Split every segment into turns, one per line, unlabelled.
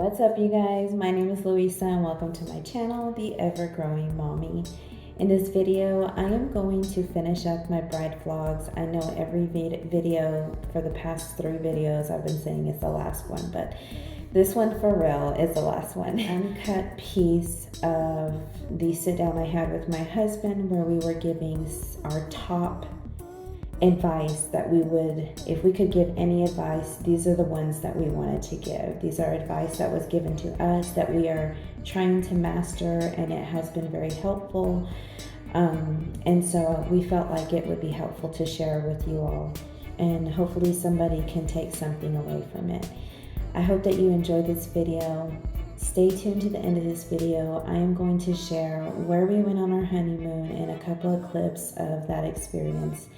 What's up, you guys? My name is Louisa and welcome to my channel, The Ever Growing Mommy. In this video, I am going to finish up my bride vlogs. I know every video for the past 3 videos I've been saying it's the last one, but this one for real is the last one. Uncut piece of the sit down I had with my husband where we were giving our top advice that we would, if we could give any advice, these are the ones that we wanted to give. These are advice that was given to us that we are trying to master, and it has been very helpful. And so we felt like it would be helpful to share with you all, and hopefully somebody can take something away from it. I hope that you enjoyed this video. Stay tuned to the end of this video. I am going to share where we went on our honeymoon and a couple of clips of that experience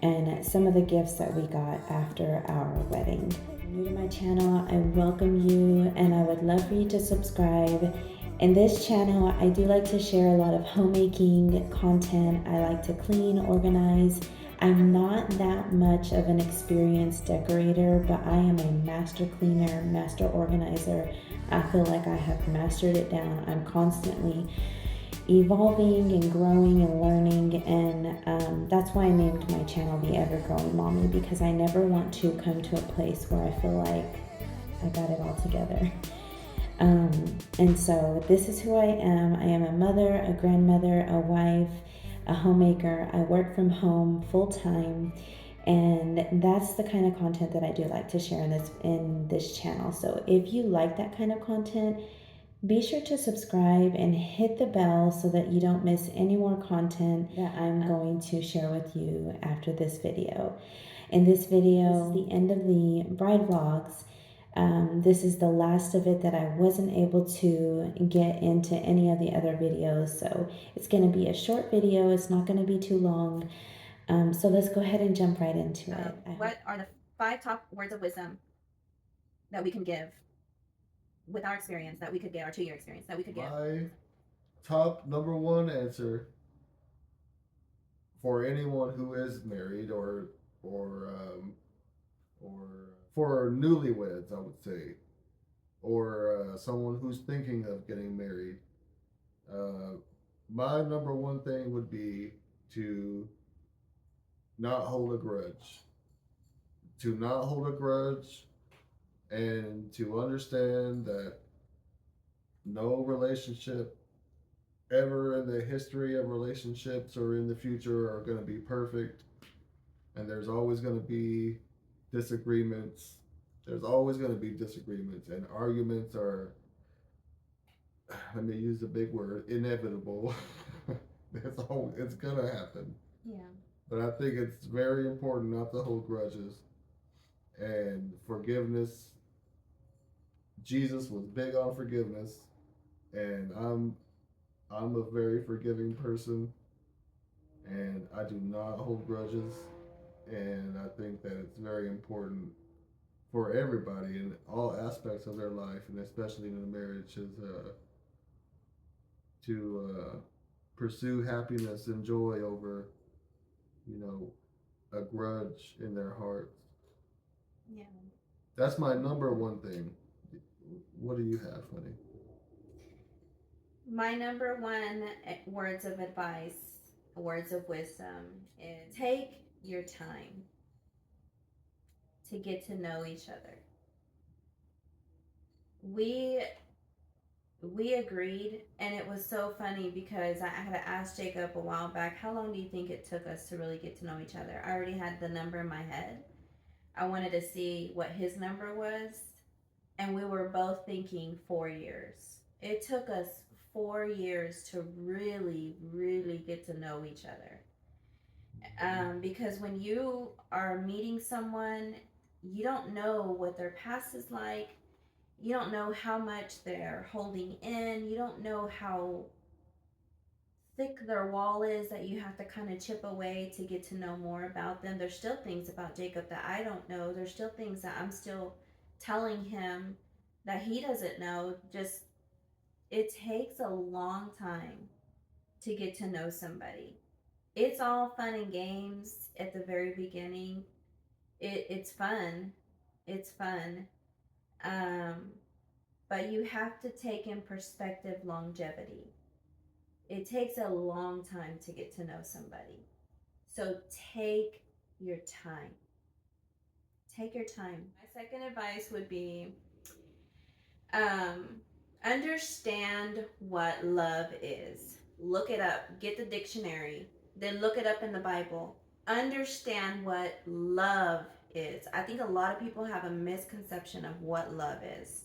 and some of the gifts that we got after our wedding. If you're new to my channel, I welcome you and I would love for you to subscribe. In this channel, I do like to share a lot of homemaking content. I like to clean, organize. I'm not that much of an experienced decorator, but I am a master cleaner, master organizer. I feel like I have mastered it down. I'm constantly evolving and growing and learning, and that's why I named my channel The Ever Growing Mommy, because I never want to come to a place where I feel like I got it all together. And so this is who I am. I am a mother, a grandmother, a wife, a homemaker. I work from home full time, and that's the kind of content that I do like to share in this channel. So if you like that kind of content, be sure to subscribe and hit the bell so that you don't miss any more content that I'm going to share with you after this video. In this video, this is the end of the bride vlogs. This is the last of it that I wasn't able to get into any of the other videos. So it's going to be a short video. It's not going to be too long. So let's go ahead and jump right into it.
What are the 5 top words of wisdom that we can give with our experience that we could get, our 2-year experience that we could give?
My top number one answer for anyone who is married or for newlyweds, I would say, or someone who's thinking of getting married. My number one thing would be to not hold a grudge. To not hold a grudge and to understand that no relationship ever in the history of relationships or in the future are going to be perfect. And there's always going to be disagreements. There's always going to be disagreements, and arguments are, let me use the big word, inevitable. It's going to happen.
Yeah.
But I think it's very important not to hold grudges and forgiveness. Jesus was big on forgiveness, and I'm a very forgiving person, and I do not hold grudges, and I think that it's very important for everybody in all aspects of their life, and especially in a marriage, is to pursue happiness and joy over, you know, a grudge in their hearts.
Yeah.
That's my number one thing. What do you have, honey?
My number one words of advice, words of wisdom is take your time to get to know each other. We agreed, and it was so funny because I had asked Jacob a while back, how long do you think it took us to really get to know each other? I already had the number in my head. I wanted to see what his number was, and we were both thinking 4 years. It took us 4 years to really, really get to know each other. Because when you are meeting someone, you don't know what their past is like. You don't know how much they're holding in. You don't know how thick their wall is that you have to kind of chip away to get to know more about them. There's still things about Jacob that I don't know. There's still things that I'm still telling him that he doesn't know. Just, it takes a long time to get to know somebody. It's all fun and games at the very beginning. It's fun. It's fun. Um, but you have to take in perspective longevity. It takes a long time to get to know somebody. So take your time. Take your time. My second advice would be um, understand what love is. Look it up. Get the dictionary. Then look it up in the Bible. Understand what love is. I think a lot of people have a misconception of what love is.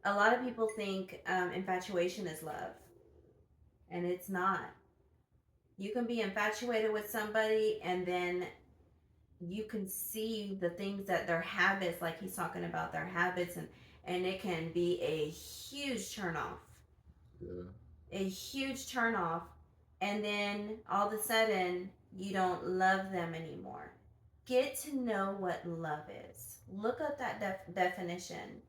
A lot of people think infatuation is love, and it's not. You can be infatuated with somebody, and then you can see the things that their habits, like he's talking about their habits, and it can be a huge turn off.
Yeah.
A huge turn off, and then all of a sudden you don't love them anymore. Get to know what love is. Look up that definition.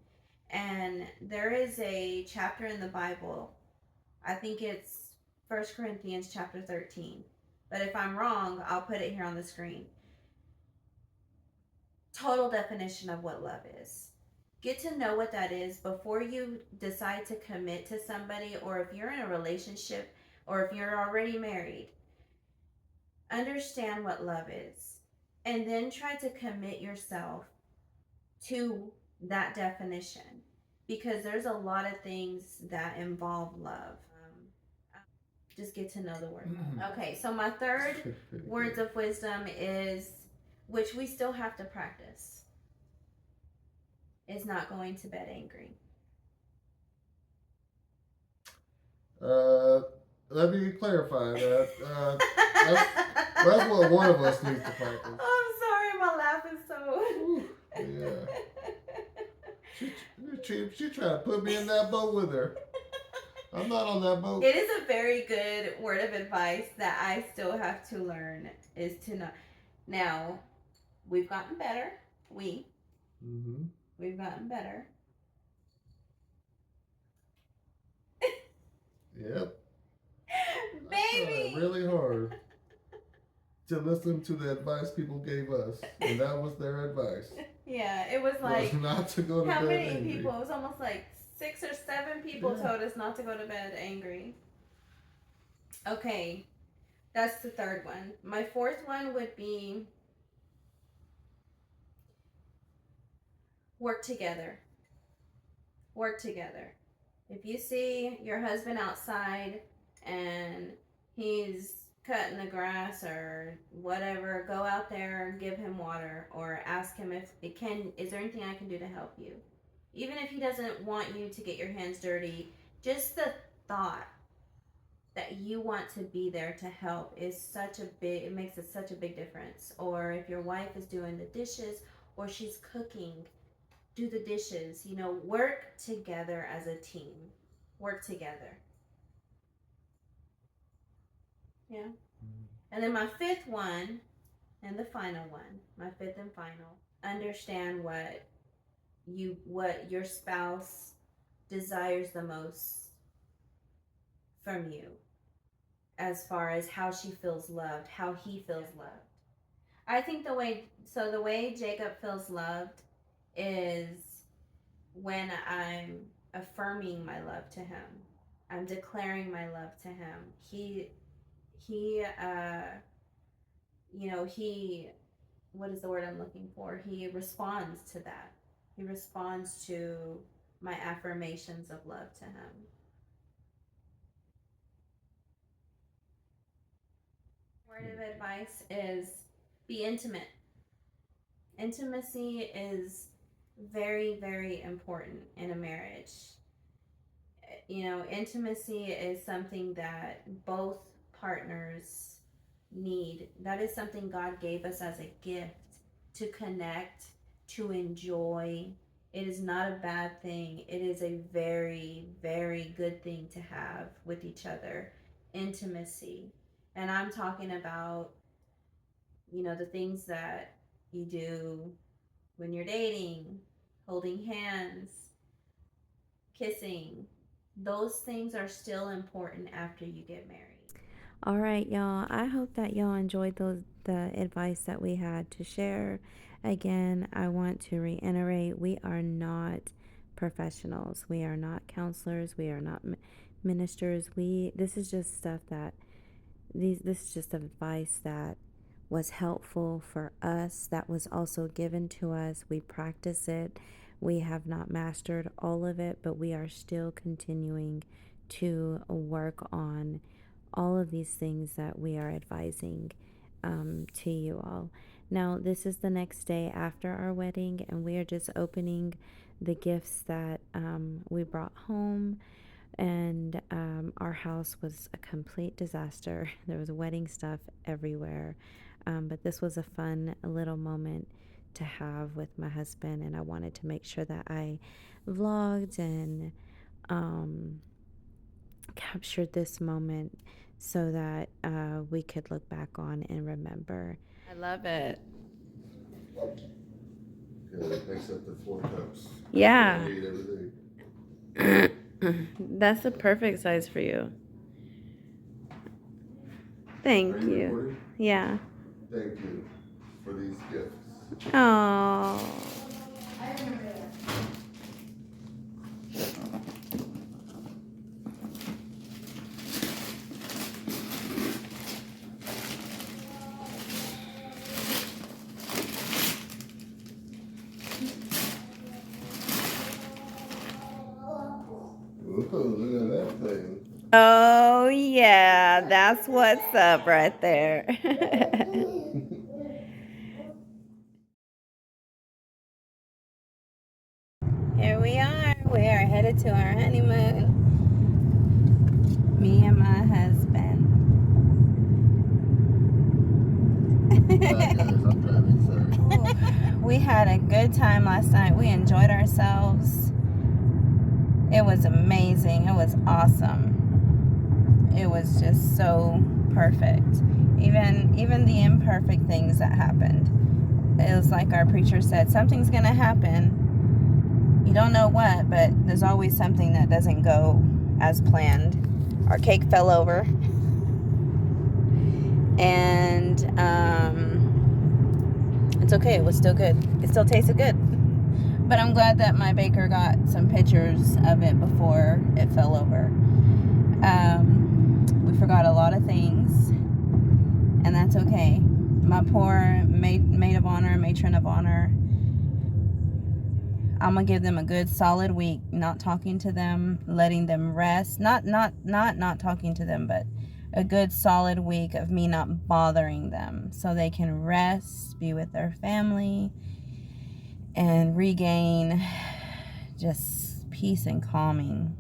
And there is a chapter in the Bible, I think it's 1 Corinthians chapter 13. But if I'm wrong, I'll put it here on the screen. Total definition of what love is. Get to know what that is before you decide to commit to somebody, or if you're in a relationship, or if you're already married. Understand what love is, and then try to commit yourself to that definition, because there's a lot of things that involve love. Just get to know the word. Okay, so my third words of wisdom is, which we still have to practice, is not going to bed angry.
Let me clarify that. That's what one of us needs to practice.
I'm sorry, my laugh is so.
Ooh, yeah. She tried to put me in that boat with her. I'm not on that boat.
It is a very good word of advice that I still have to learn, is to not. Now, we've gotten better.
Mm-hmm.
We've gotten better.
Yep.
Baby!
I tried really hard to listen to the advice people gave us, and that was their advice.
Yeah, it was like,
was not to go to
how
bed
many
angry.
people? It was almost like 6 or 7 people told us not to go to bed angry. Okay, that's the third one. My fourth one would be work together. Work together. If you see your husband outside and he's cutting the grass or whatever, go out there, give him water, or ask him if it can. Is there anything I can do to help you? Even if he doesn't want you to get your hands dirty, just the thought that you want to be there to help is such a big. It makes such a big difference. Or if your wife is doing the dishes or she's cooking, do the dishes. Work together as a team. Work together. Yeah. And then my fifth one, and the final one, my fifth and final, understand what your spouse desires the most from you, as far as how she feels loved, how he feels loved. I think the way Jacob feels loved is when I'm affirming my love to him. I'm declaring my love to him. He he, what is the word I'm looking for? He responds to that. He responds to my affirmations of love to him. Word of advice is be intimate. Intimacy is very, very important in a marriage. Intimacy is something that both partners need. That is something God gave us as a gift, to connect, to enjoy. It is not a bad thing. It is a very, very good thing to have with each other. Intimacy. And I'm talking about, the things that you do when you're dating, holding hands, kissing. Those things are still important after you get married.
All right, y'all. I hope that y'all enjoyed the advice that we had to share. Again, I want to reiterate, we are not professionals. We are not counselors. We are not ministers. This is just stuff that this is just advice that was helpful for us, that was also given to us. We practice it. We have not mastered all of it, but we are still continuing to work on all of these things that we are advising to you all. Now, this is the next day after our wedding, and we are just opening the gifts that we brought home. And our house was a complete disaster. There was wedding stuff everywhere. But this was a fun little moment to have with my husband, and I wanted to make sure that I vlogged and captured this moment so that we could look back on and remember. I love it.
Yeah, that makes up the 4 cups.
Yeah.
I need everything.
That's the perfect size for you. Thank
Are
you.
Recording?
Yeah.
Thank you for these gifts.
Oh.
Ooh, look at that thing.
Oh, yeah, that's what's up right there. Here we are. We are headed to our honeymoon. Me and my husband.
Guys, I'm driving, sorry.
We had a good time last night. We enjoyed ourselves. It was amazing. It was awesome. It was just so perfect. Even the imperfect things that happened. It was like our preacher said, something's going to happen. You don't know what, but there's always something that doesn't go as planned. Our cake fell over. And it's okay. It was still good. It still tasted good. But I'm glad that my baker got some pictures of it before it fell over. We forgot a lot of things, and that's okay. My poor maid of honor, matron of honor, I'm gonna give them a good solid week, not talking to them, letting them rest. Not talking to them, but a good solid week of me not bothering them so they can rest, be with their family, and regain just peace and calming.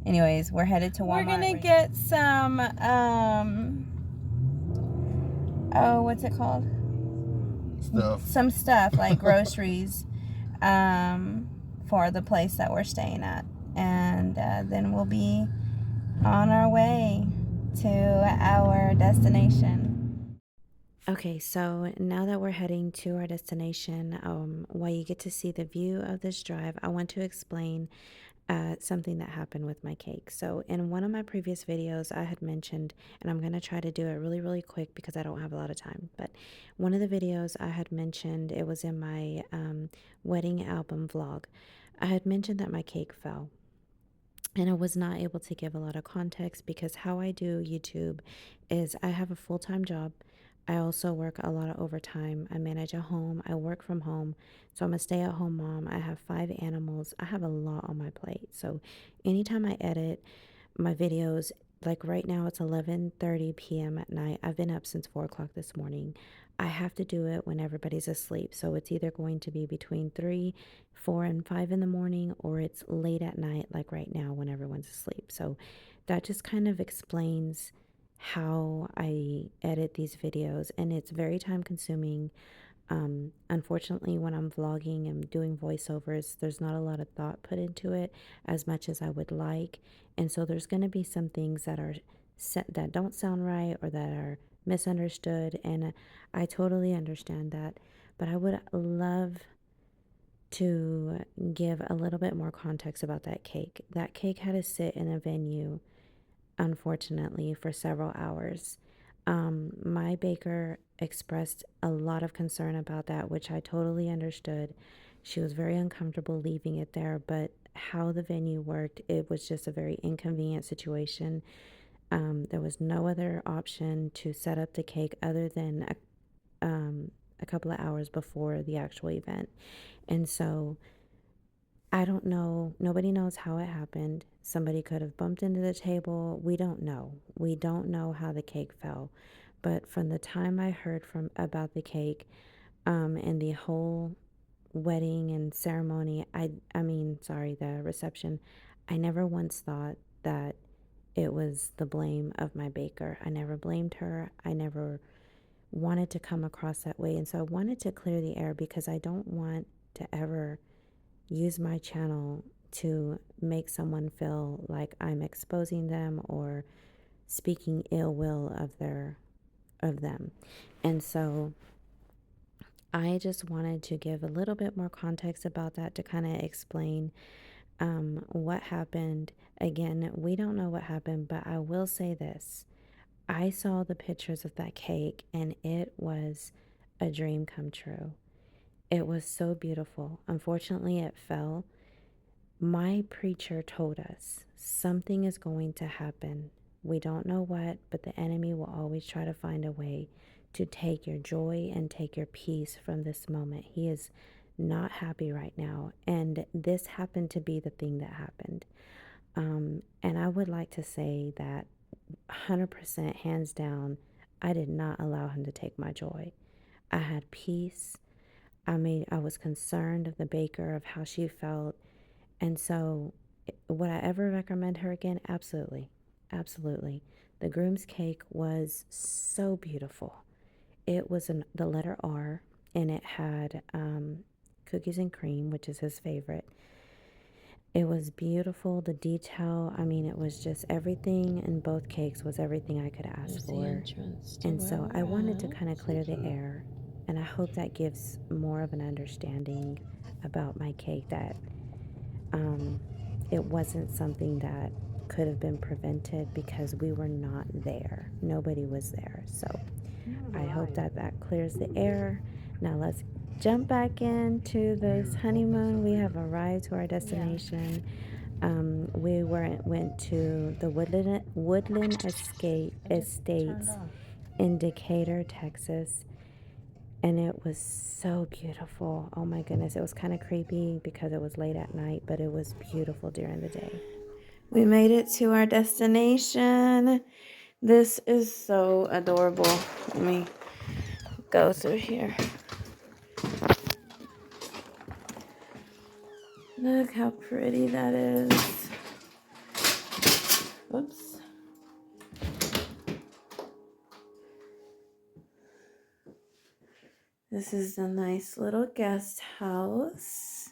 Anyways, we're headed to Walmart. We're gonna get some what's it called? Some stuff like groceries for the place that we're staying at, and then we'll be on our way to our destination. Okay, so now that we're heading to our destination, while you get to see the view of this drive, I want to explain something that happened with my cake. So in one of my previous videos, I had mentioned, and I'm going to try to do it really, really quick because I don't have a lot of time, but one of the videos I had mentioned, it was in my wedding album vlog. I had mentioned that my cake fell. And I was not able to give a lot of context because how I do YouTube is I have a full-time job. I also work a lot of overtime. I manage a home. I work from home. So I'm a stay-at-home mom. I have 5 animals. I have a lot on my plate. So anytime I edit my videos, like right now it's 11:30 p.m. at night. I've been up since 4 o'clock this morning. I have to do it when everybody's asleep. So it's either going to be between 3, 4, and 5 in the morning, or it's late at night, like right now when everyone's asleep. So that just kind of explains how I edit these videos, and it's very time consuming. Unfortunately, when I'm vlogging and doing voiceovers, there's not a lot of thought put into it as much as I would like. And so there's going to be some things that are that don't sound right or that are misunderstood. And I totally understand that. But I would love to give a little bit more context about that cake. That cake had to sit in a venue, unfortunately, for several hours. My baker expressed a lot of concern about that, which I totally understood. She was very uncomfortable leaving it there, but how the venue worked, it was just a very inconvenient situation. There was no other option to set up the cake other than a couple of hours before the actual event. And so I don't know. Nobody knows how it happened. Somebody could have bumped into the table. We don't know. We don't know how the cake fell. But from the time I heard from about the cake, and the whole wedding and ceremony, the reception, I never once thought that it was the blame of my baker. I never blamed her. I never wanted to come across that way. And so I wanted to clear the air because I don't want to ever use my channel to make someone feel like I'm exposing them or speaking ill will of them. And so I just wanted to give a little bit more context about that to kind of explain what happened. Again, we don't know what happened, but I will say this. I saw the pictures of that cake and it was a dream come true. It was so beautiful. Unfortunately, it fell. My preacher told us something is going to happen. We don't know what, but the enemy will always try to find a way to take your joy and take your peace from this moment. He is not happy right now. And this happened to be the thing that happened. And I would like to say that 100% hands down, I did not allow him to take my joy. I had peace. I was concerned of the baker, of how she felt. And so, would I ever recommend her again? Absolutely. Absolutely. The groom's cake was so beautiful. It was the letter R, and it had cookies and cream, which is his favorite. It was beautiful. The detail, it was just everything in both cakes was everything I could ask for. And so I wanted to kind of clear the air. And I hope that gives more of an understanding about my cake, that it wasn't something that could have been prevented because we were not there. Nobody was there. So I hope that clears the air. Now let's jump back into this honeymoon. We have arrived to our destination. We went to the Woodland Estates in Decatur, Texas. And it was so beautiful. Oh my goodness. It was kind of creepy because it was late at night, but it was beautiful during the day. We made it to our destination. This is so adorable. Let me go through here. Look how pretty that is. Whoops. This is a nice little guest house.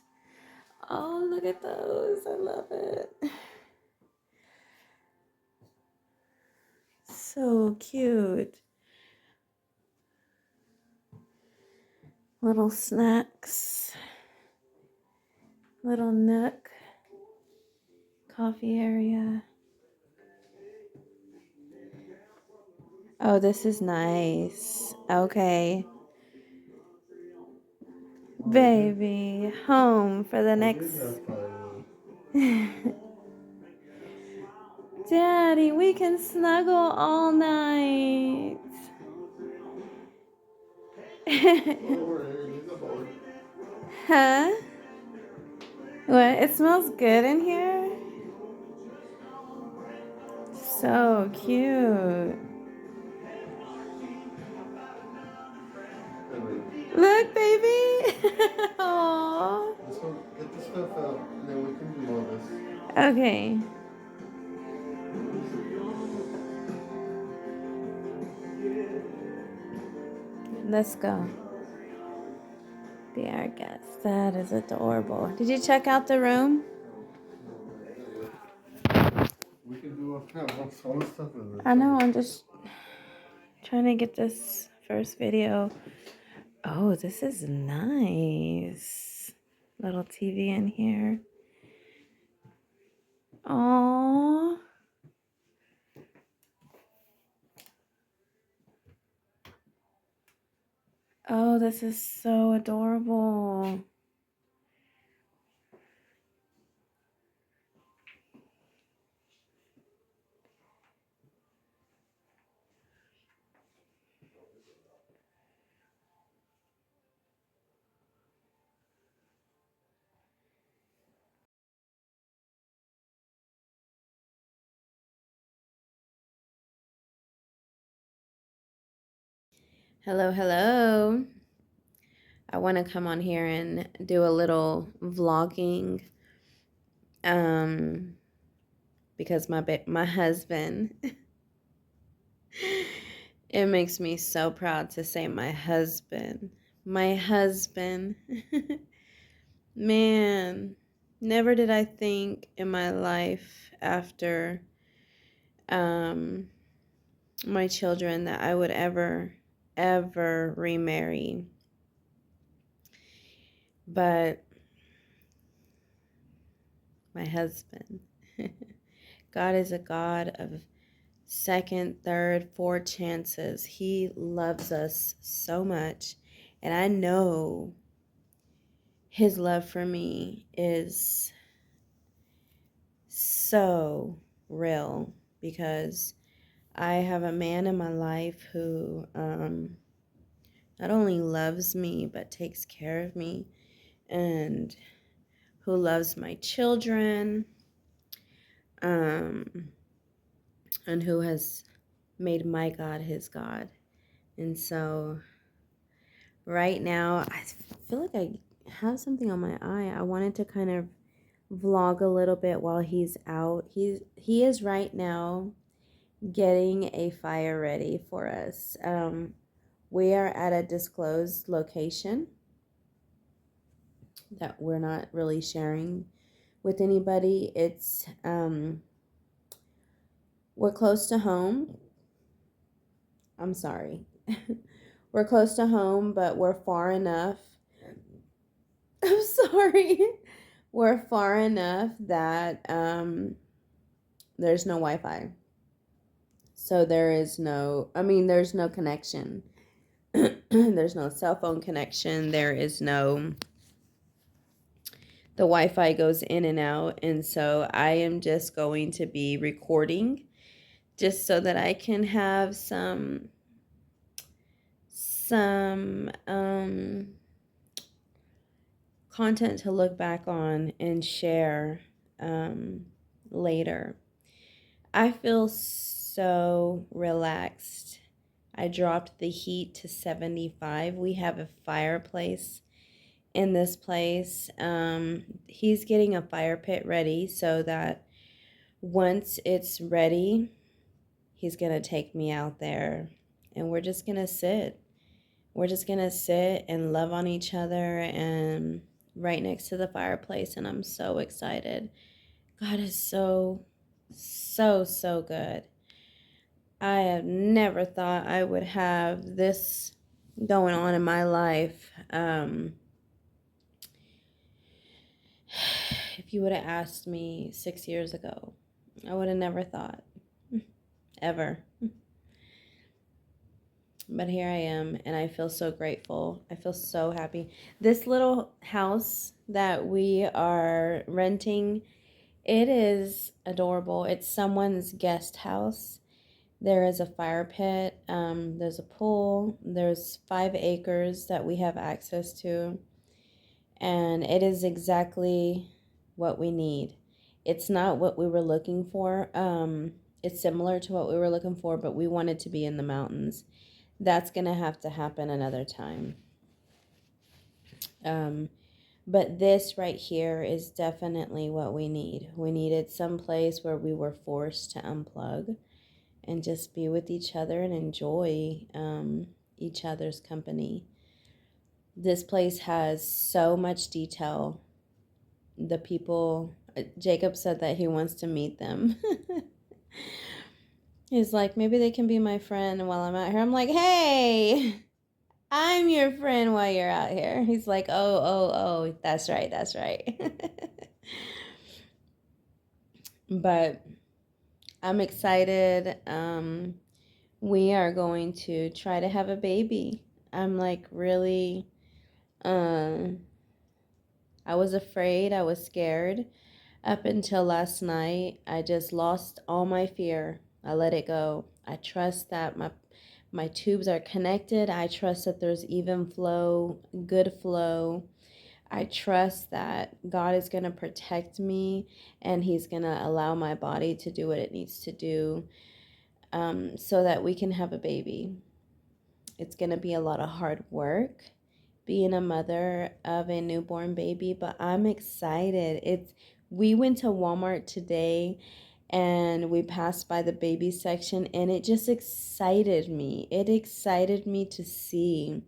Oh, look at those. I love it. So cute. Little snacks. Little nook. Coffee area. Oh, this is nice. Okay. Baby, home for the next... Daddy, we can snuggle all night. Huh? What? It smells good in here? So cute. Look, baby. Aww.
Get the stuff out, and then we can do all this.
Okay. Let's go. Be our guest. That is adorable. Did you check out the room?
We can do all the stuff in this.
I know, I'm just trying to get this first video. Oh, this is nice. Little TV in here. Aww. Oh, this is so adorable.
Hello, hello. I want to come on here and do a little vlogging because my husband it makes me so proud to say my husband. My husband. Man, never did I think in my life after my children that I would ever remarry. But my husband. God is a God of second, third, fourth chances. He loves us so much. And I know his love for me is so real because I have a man in my life who not only loves me but takes care of me, and who loves my children, and who has made my God his God. And so right now, I feel like I have something on my eye. I wanted to kind of vlog a little bit while he's out. He is right now getting a fire ready for us. We are at a disclosed location that we're not really sharing with anybody. It's we're close to home. I'm sorry. We're close to home, but we're far enough. I'm sorry. We're far enough that there's no Wi-Fi. So there's no connection. There's no cell phone connection. The Wi-Fi goes in and out. And so I am just going to be recording just so that I can have some content to look back on and share later. I feel so relaxed. I dropped the heat to 75. We have a fireplace in this place. He's getting a fire pit ready so that once it's ready, he's going to take me out there and we're just going to sit. We're just going to sit and love on each other and right next to the fireplace. And I'm so excited. God is so good. I have never thought I would have this going on in my life. If you would have asked me 6 years ago, I would have never thought. Ever. But here I am, and I feel so grateful. I feel so happy. This little house that we are renting, it is adorable. It's someone's guest house. There is a fire pit. There's a pool. There's 5 acres that we have access to. And it is exactly what we need. It's not what we were looking for. It's similar to what we were looking for, but we wanted to be in the mountains. That's going to have to happen another time. But this right here is definitely what we need. We needed some place where we were forced to unplug and just be with each other and enjoy each other's company. This place has so much detail. The people, Jacob said that he wants to meet them. He's like, maybe they can be my friend while I'm out here. I'm like, hey, I'm your friend while you're out here. He's like, oh, that's right. But I'm excited. We are going to try to have a baby. I'm like really, I was afraid, I was scared. Up until last night, I just lost all my fear. I let it go. I trust that my tubes are connected. I trust that there's even flow, good flow. I trust that God is going to protect me and he's going to allow my body to do what it needs to do so that we can have a baby. It's going to be a lot of hard work being a mother of a newborn baby, but I'm excited. We went to Walmart today and we passed by the baby section, and it just excited me. It excited me to see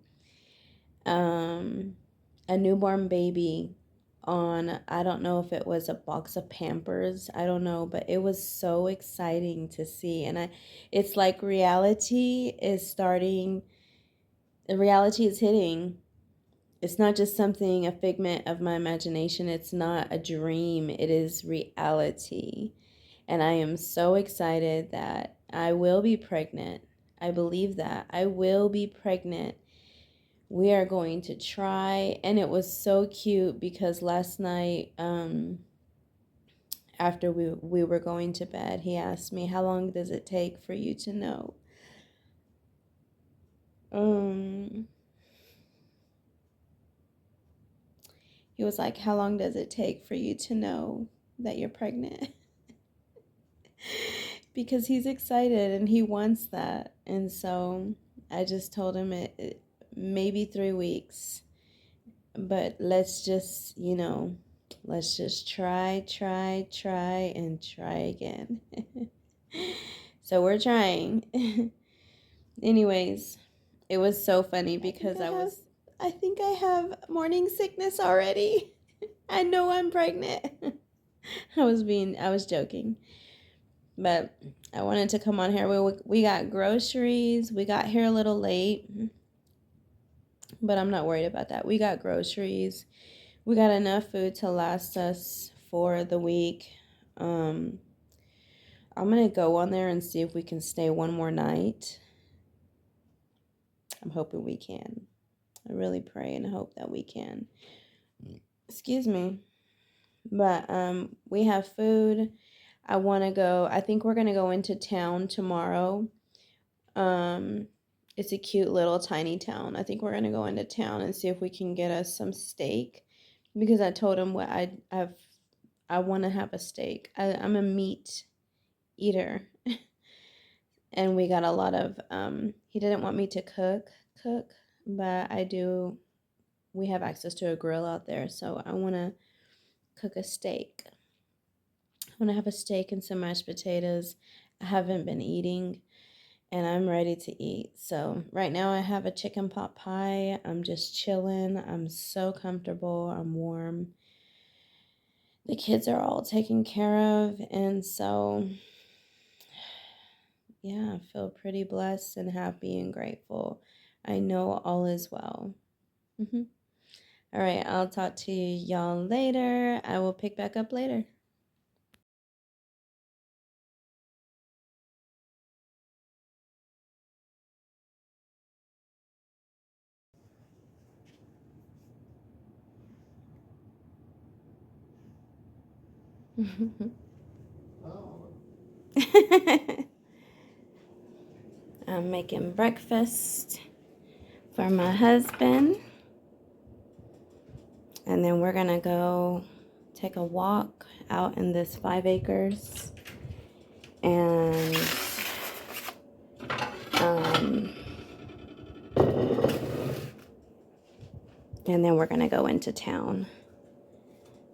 a newborn baby on, I don't know if it was a box of Pampers, I don't know, but it was so exciting to see. And it's like reality is starting, the reality is hitting. It's not just something, a figment of my imagination. It's not a dream. It is reality. And I am so excited that I will be pregnant. I believe that I will be pregnant. We are going to try. And it was so cute because last night, after we were going to bed, he asked me, how long does it take for you to know? He was like, how long does it take for you to know that you're pregnant? Because he's excited and he wants that. And so I just told him it maybe 3 weeks. But let's just, let's just try, and try again. So we're trying. Anyways, it was so funny because I think I have morning sickness already. I know I'm pregnant. I was joking. But I wanted to come on here. We got groceries. We got here a little late. But I'm not worried about that. We got groceries. We got enough food to last us for the week. I'm going to go on there and see if we can stay one more night. I'm hoping we can. I really pray and hope that we can. Excuse me. But we have food. I want to go. I think we're going to go into town tomorrow. It's a cute little tiny town. I think we're going to go into town and see if we can get us some steak, because I told him what I want to have a steak. I'm a meat eater. And we got a lot of he didn't want me to cook, but I do. We have access to a grill out there, so I want to cook a steak. I want to have a steak and some mashed potatoes. I haven't been eating, and I'm ready to eat. So right now I have a chicken pot pie. I'm just chilling. I'm so comfortable. I'm warm. The kids are all taken care of, and so yeah, I feel pretty blessed and happy and grateful. I know all is well. All right, I'll talk to y'all later. I will pick back up later. I'm making breakfast for my husband. And then we're going to go take a walk out in this 5 acres. And then we're going to go into town.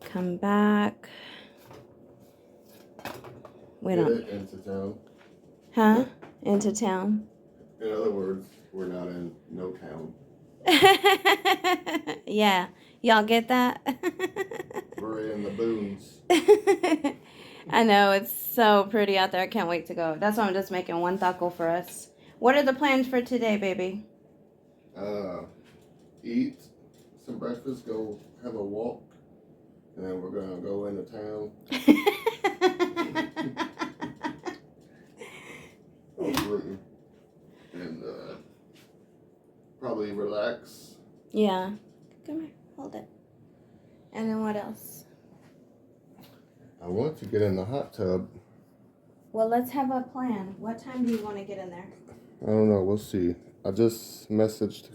Come back. We don't.
Into town.
Huh? Into town.
In other words, we're not in no town.
Yeah. Y'all get that?
We're in the boons.
I know, it's so pretty out there. I can't wait to go. That's why I'm just making one taco for us. What are the plans for today, baby?
Eat some breakfast, go have a walk, and then we're gonna go into town. And probably relax.
Yeah. Come here, hold it. And then what else?
I want to get in the hot tub.
Well, let's have a plan. What time do you want to get in there?
I don't know. We'll see. I just messaged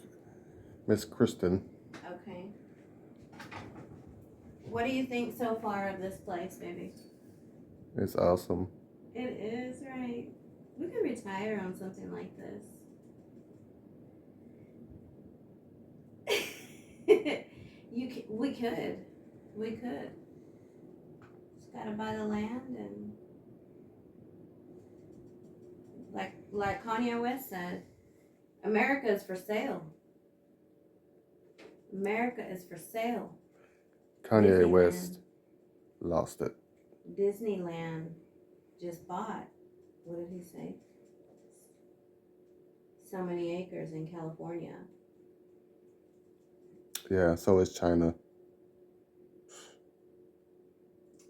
Miss Kristen.
Okay. What do you think so far of this place, baby?
It's awesome.
It is, right? We could retire on something like this. We could. Just gotta buy the land and like Kanye West said, America is for sale. America is for sale.
Kanye
Disneyland.
West lost it.
Disneyland just bought, what did he say? So many acres in California.
Yeah, so is China.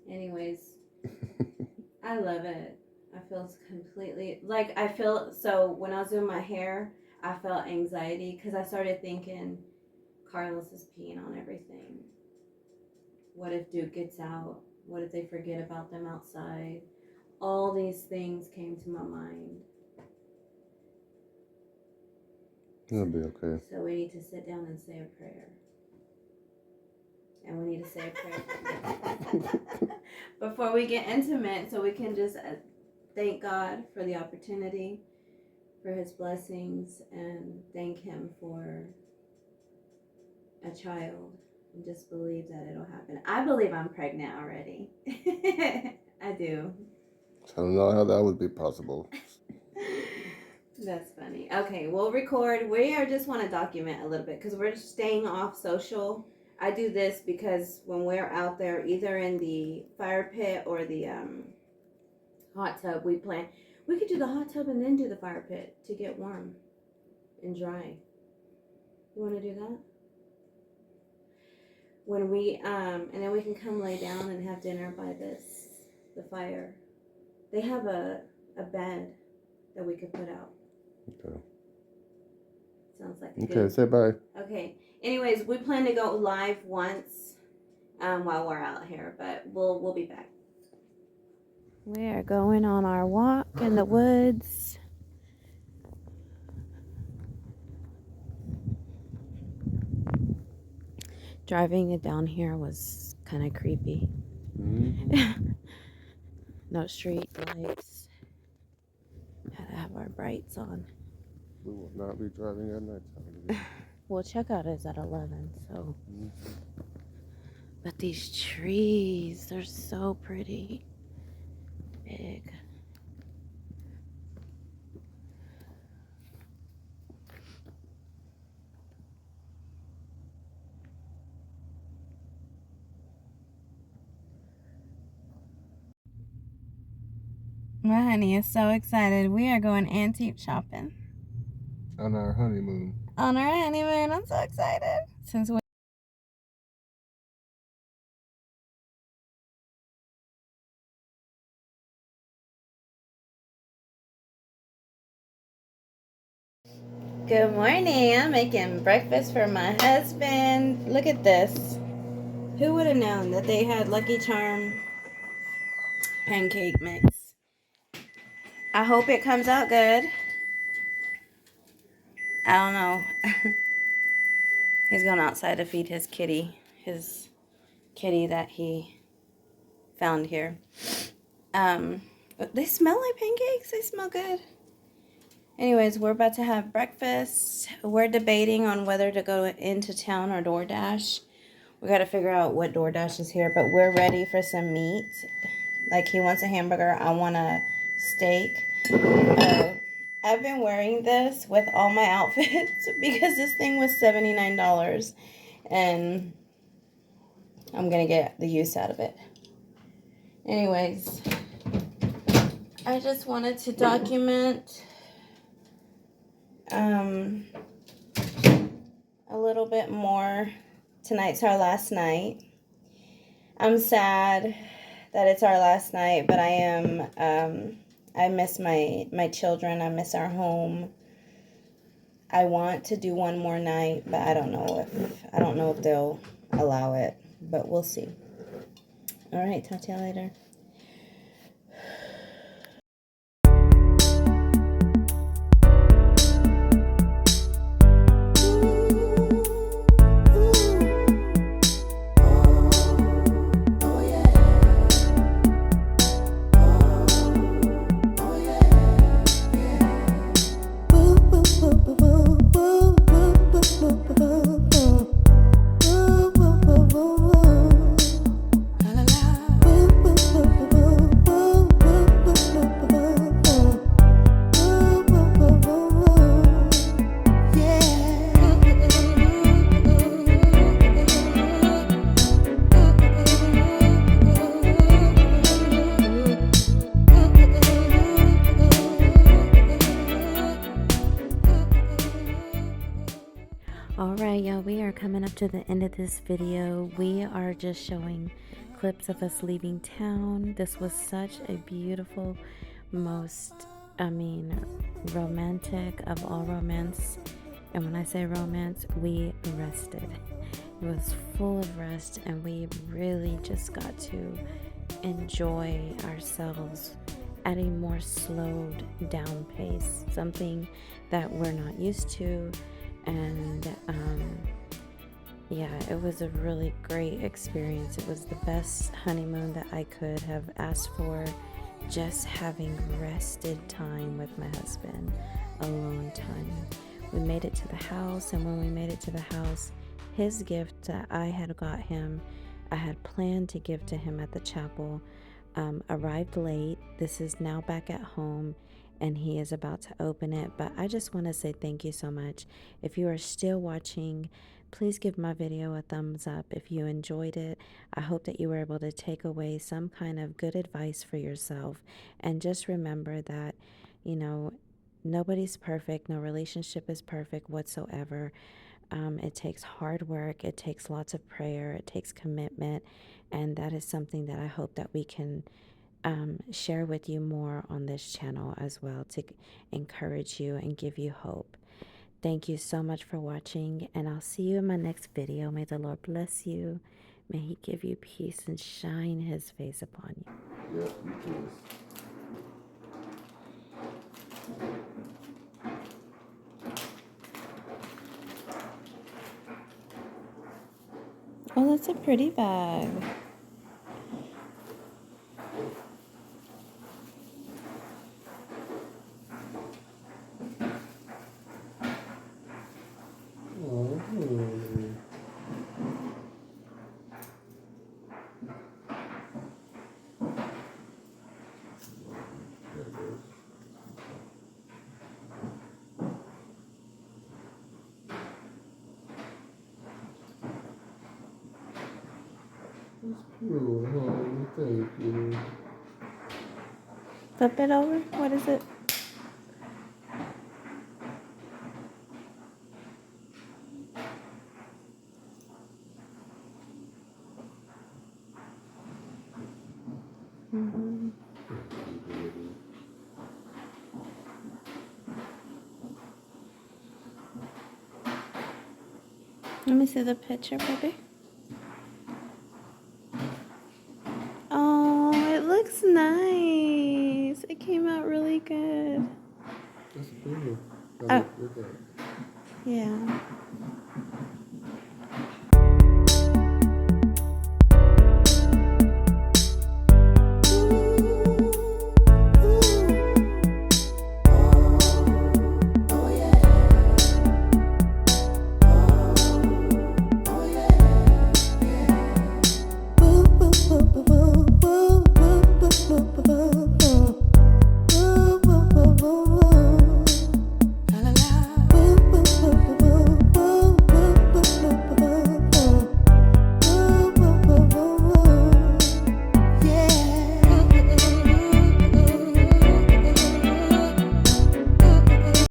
Anyways, I love it. I feel completely, like I feel, so when I was doing my hair, I felt anxiety because I started thinking Carlos is peeing on everything. What if Duke gets out? What if they forget about them outside? All these things came to my mind.
It'll be okay.
So we need to sit down and say a prayer. And we need to say a prayer before we get intimate, so we can just thank God for the opportunity, for his blessings, and thank him for a child, and just believe that it'll happen. I believe I'm pregnant already. I do.
I don't know how that would be possible.
That's funny. Okay, we'll record. We are just want to document a little bit because we're staying off social. I do this because when we're out there, either in the fire pit or the hot tub, we could do the hot tub and then do the fire pit to get warm and dry. You want to do that? When we and then we can come lay down and have dinner by the fire. They have a bed that we could put out.
Okay.
Sounds like
Okay, say bye.
Okay. Anyways, we plan to go live once while we're out here, but we'll be back. We are going on our walk in the woods. Driving it down here was kind of creepy.
Mm-hmm.
No street lights. Had to have our brights on.
We will not be driving at nighttime.
Well, checkout is at 11, so.
Mm-hmm.
But these trees, they're so pretty. Big. My honey is so excited. We are going antique shopping.
On our honeymoon.
On our honeymoon. I'm so excited. Since we Good morning. I'm making breakfast for my husband. Look at this. Who would have known that they had Lucky Charm pancake mix? I hope it comes out good. I don't know. He's going outside to feed his kitty that he found here. They smell like pancakes. They smell good. Anyways, we're about to have breakfast. We're debating on whether to go into town or DoorDash. We got to figure out what DoorDash is here, but we're ready for some meat. Like, he wants a hamburger. I want a steak. I've been wearing this with all my outfits because this thing was $79. And I'm going to get the use out of it. Anyways, I just wanted to document a little bit more. Tonight's our last night. I'm sad that it's our last night, but I miss my children. I miss our home. I want to do one more night, but I don't know if they'll allow it, but we'll see. All right, talk to you later.
coming up to the end of this video. We are just showing clips of us leaving town. This was such a beautiful, romantic of all romance. And when I say romance, we rested. It was full of rest, and we really just got to enjoy ourselves at a more slowed down pace, something that we're not used to. And it was a really great experience. It was the best honeymoon that I could have asked for, just having rested time with my husband, alone time. We made it to the house, and when we made it to the house, his gift that I had got him, I had planned to give to him at the chapel, arrived late. This is now back at home, and he is about to open it. But I just want to say thank you so much. If you are still watching, please give my video a thumbs up if you enjoyed it. I hope that you were able to take away some kind of good advice for yourself. And just remember that, nobody's perfect. No relationship is perfect whatsoever. It takes hard work. It takes lots of prayer. It takes commitment. And that is something that I hope that we can share with you more on this channel as well, to encourage you and give you hope. Thank you so much for watching, and I'll see you in my next video. May the Lord bless you. May he give you peace and shine his face upon you.
Yep, you too.
Oh, that's a pretty bag.
That's cool, honey. Thank you.
Flip it over. What is it? Mm-hmm. Let me see the picture, baby. Oh, it looks nice. It came out really good.
That's cool.
Oh.
Look at it.
Yeah.